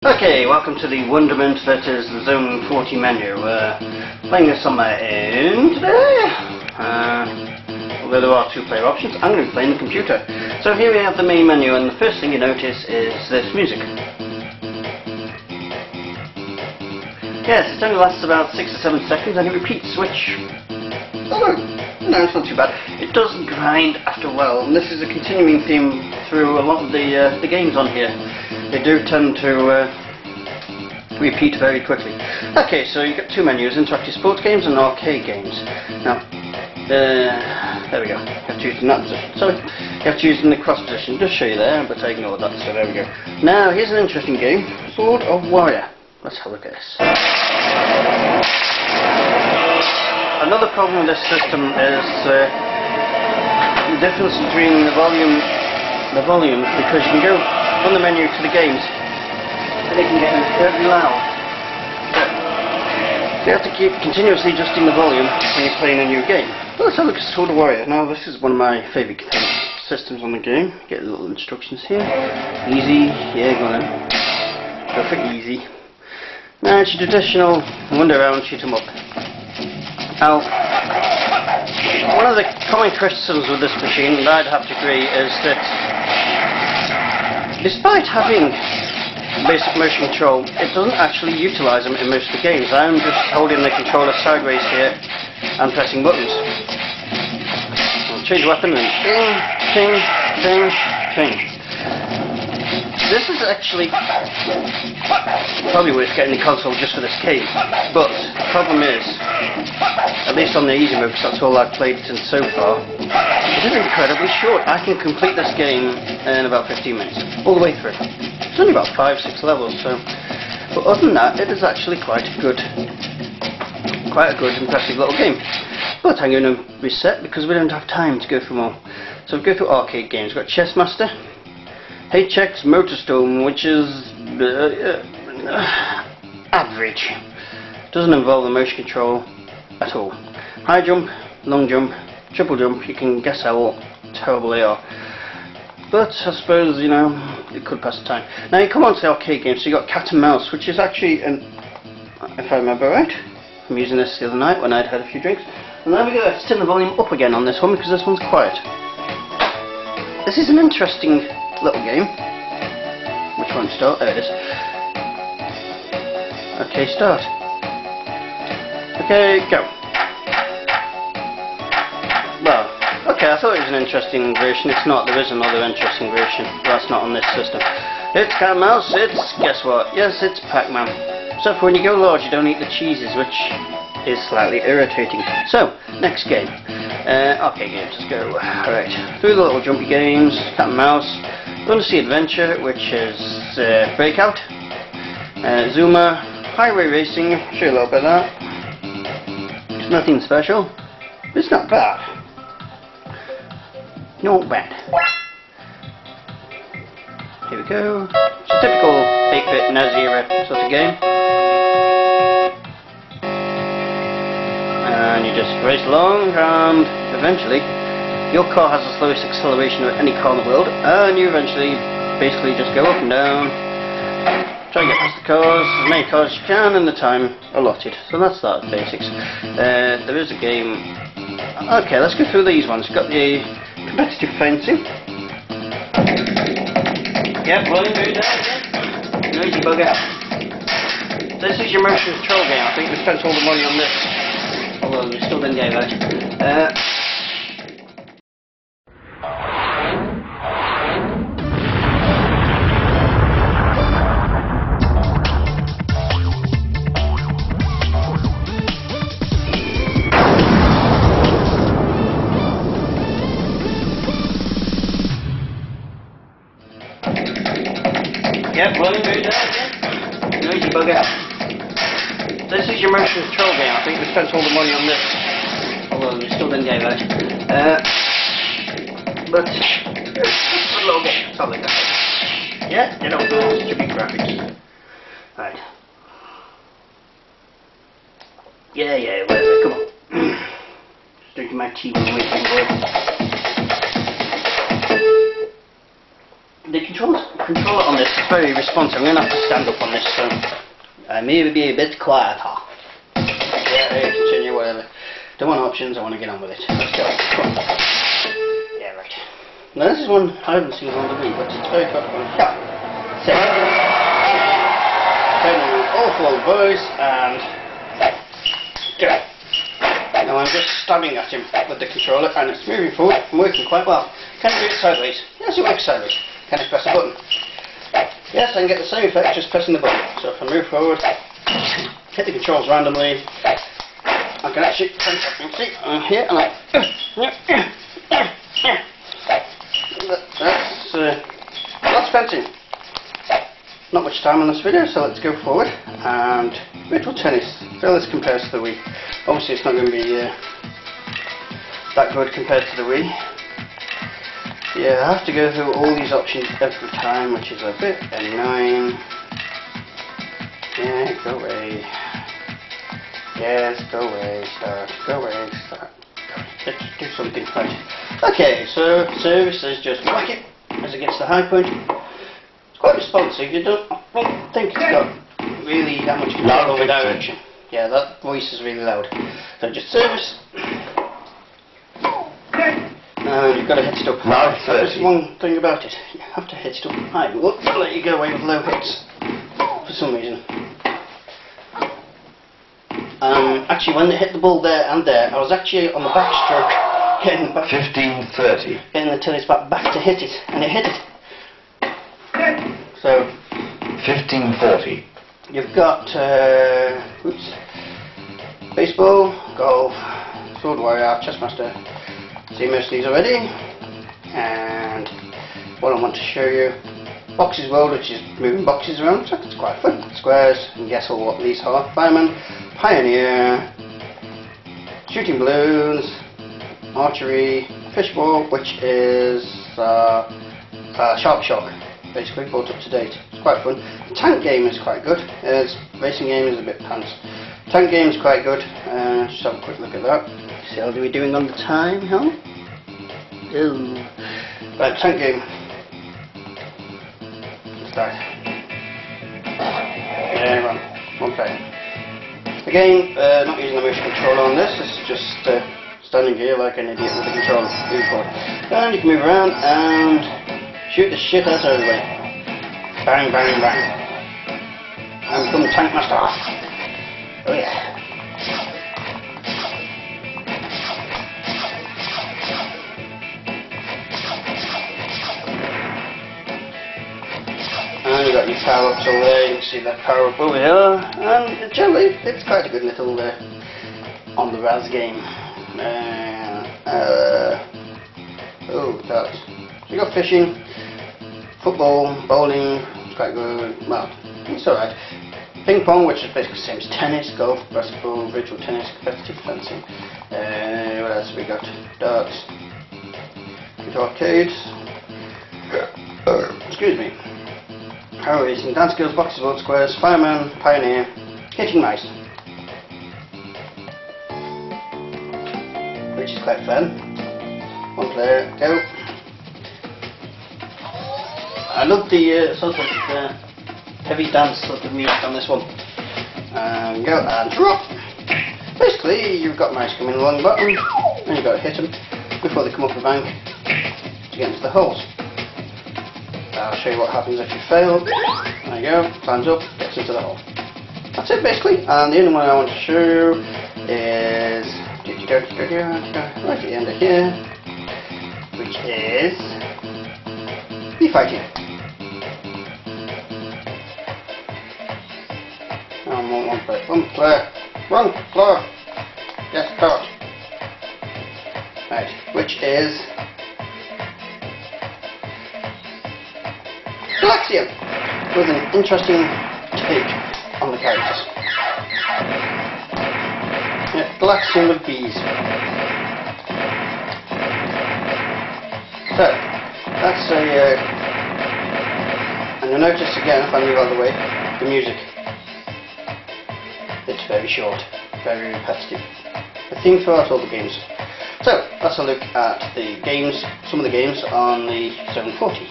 Okay, welcome to the wonderment that is the Zone 40 menu. Playing this on my own today. Although there are two player options, I'm going to be playing the computer. So here we have the main menu, and the first thing you notice is this music. Yes, it only lasts about 6 or 7 seconds and it repeats, which... oh, no, it's not too bad. It does grind after a while, and this is a continuing theme through a lot of the games on here. They do tend to repeat very quickly. Okay, so you've got two menus, interactive sports games and arcade games. Now, there we go. You have to use in that position. Sorry, you have to use in the cross position. Just show you there, but I ignored that, so there we go. Now, here's an interesting game, Sword of Warrior. Let's have a look at this. Another problem with this system is the difference between the volumes, because you can go from the menu to the games, and it can get incredibly loud. So you have to keep continuously adjusting the volume when you're playing a new game. Well, let's have a look at Sword of Warrior. Now, this is one of my favourite systems on the game. Get the little instructions here. Easy, yeah, go on then. Go for easy. Now, it's your traditional wander around, shoot 'em up. Now, one of the common criticisms with this machine, and I'd have to agree, is that despite having basic motion control, it doesn't actually utilise them in most of the games. I'm just holding the controller sideways here and pressing buttons. I'll change weapon and ping, ping, ping, ping. This is actually probably worth getting the console just for this game, but the problem is, at least on the easy mode, because that's all I've played since so far, it is incredibly short. I can complete this game in about 15 minutes, all the way through. It's only about 5-6 levels, so. But other than that, it is actually quite a good, impressive little game. But I'm going to reset because we don't have time to go through more. So we'll go through arcade games. We've got Chess Master, HX Motorstone, which is average. Doesn't involve the motion control at all. High jump, long jump, triple jump, you can guess how terrible they are. But I suppose, you know, it could pass the time. Now you come on to the arcade games, so you got Cat and Mouse, which is actually, if I remember right, I'm using this the other night when I'd had a few drinks. And there we go, let's turn the volume up again on this one because this one's quiet. This is an interesting little game. Which one start? There it is. Okay, start. Okay, go. Well, okay, I thought it was an interesting version. It's not. There is another interesting version. That's not on this system. It's Cat and Mouse. It's, guess what? Yes, it's Pac-Man. So for when you go large, you don't eat the cheeses, which is slightly irritating. So, next game. Arcade games. Let's go. Alright. Through the little jumpy games. Cat and Mouse. Undersea Adventure, which is Breakout. Zuma. Highway Racing. Show you a little bit of that. It's nothing special. It's not bad. Not bad. Here we go. It's a typical 8-bit NES era sort of game. And you just race along, and eventually your car has the slowest acceleration of any car in the world, and you eventually basically just go up and down, try and get past the cars, as many cars as you can in the time allotted. So that's that, basics. There is a game. Okay, let's go through these ones. Got the competitive fencing. Yep, rolling very down again. Noisy bugger. This is your motion control game. I think we spent all the money on this. Although we still didn't get it. Yep, rolling very down again. Noisy bugger. This is your motion control game. I think we spent all the money on this. Although we still didn't get it. But it's a little bit. That's all they got. Yeah, you know, stupid graphics. Right. Yeah, where's it? Come on. Just drinking my tea when waiting for it. The controls controller on this is very responsive. I'm going to have to stand up on this, so I may be a bit quieter. Yeah, continue, whatever. Don't want options, I want to get on with it. Let's go. Come on. Yeah, right. Now this is one I haven't seen on the Wii, but it's very good. Yeah. Set. Turn on an awful voice and go. Now I'm just stabbing at him with the controller and it's moving forward and working quite well. Can I do it sideways? Yes, it works sideways. Can I press a button? Yes, I can get the same effect just pressing the button. So if I move forward, hit the controls randomly, I can actually see here and that's fencing. Not much time on this video, so let's go forward. And virtual tennis. So this compares to the Wii. Obviously it's not going to be that good compared to the Wii. Yeah, I have to go through all these options every time, which is a bit annoying. Yeah, go away. Yes, go away, start. Go away, start. Let's do something right. Okay, so service is just whack it as it gets to the high point. It's quite responsive. You don't think it's got really that much control over direction. Yeah, that voice is really loud. So just service. And you've got to hit it up high. So there's one thing about it. You have to hit it up high. Whoops, I'll let you go away with low hits. For some reason. Actually, when they hit the ball there and there, I was actually on the backstroke, getting the back 15:30. Getting the tennis back to hit it, and it hit it. So 15:40. You've got baseball, golf, sword warrior, chess master. See most of these already, and what I want to show you. Boxes world, which is moving boxes around, so it's quite fun. Squares, and guess what these are? Fireman, pioneer, shooting balloons, archery, fishball, which is shark shock, basically brought up to date. It's quite fun. Tank game is quite good. Racing game is a bit pants. Tank game is quite good. Just have a quick look at that. See how are we doing on the time, huh? Ooh. Right, tank game. Start. Yeah, one player. Again, not using the motion controller on this. This is just standing here like an idiot with the controller. Move forward. And you can move around and shoot the shit out of everybody. Bang, bang, bang. And become the tank master. Oh yeah. And you've got your power-ups over there, you can see that power-up over here, and generally it's quite a good little on the Raz game. Oh, that. So you've got fishing, football, bowling, it's quite good, well, it's alright. Ping-pong, which is basically the same as tennis, golf, basketball, virtual tennis, competitive fencing. What else have we got? Darts, arcades, excuse me. Power racing, dance skills, boxes, world squares, fireman, pioneer, hitting mice, which is quite fun. One player, go. I love the sort of heavy dance sort of music on this one. Go and drop. Basically, you've got mice coming along the bottom, and you've got to hit them before they come up the bank to get into the holes. I'll show you what happens if you fail. There you go, climbs up, gets into the hole. That's it basically, and the only one I want to show you is right at the end of here, which is bee fighting. One player, yes, card. Right, which is Galaxian, with an interesting take on the characters. Yeah, Galaxian with bees. So, that's and you'll notice again, if I move out of the way, the music. It's very short, very repetitive. The theme throughout all the games. So, that's a look at the games, some of the games on the 740.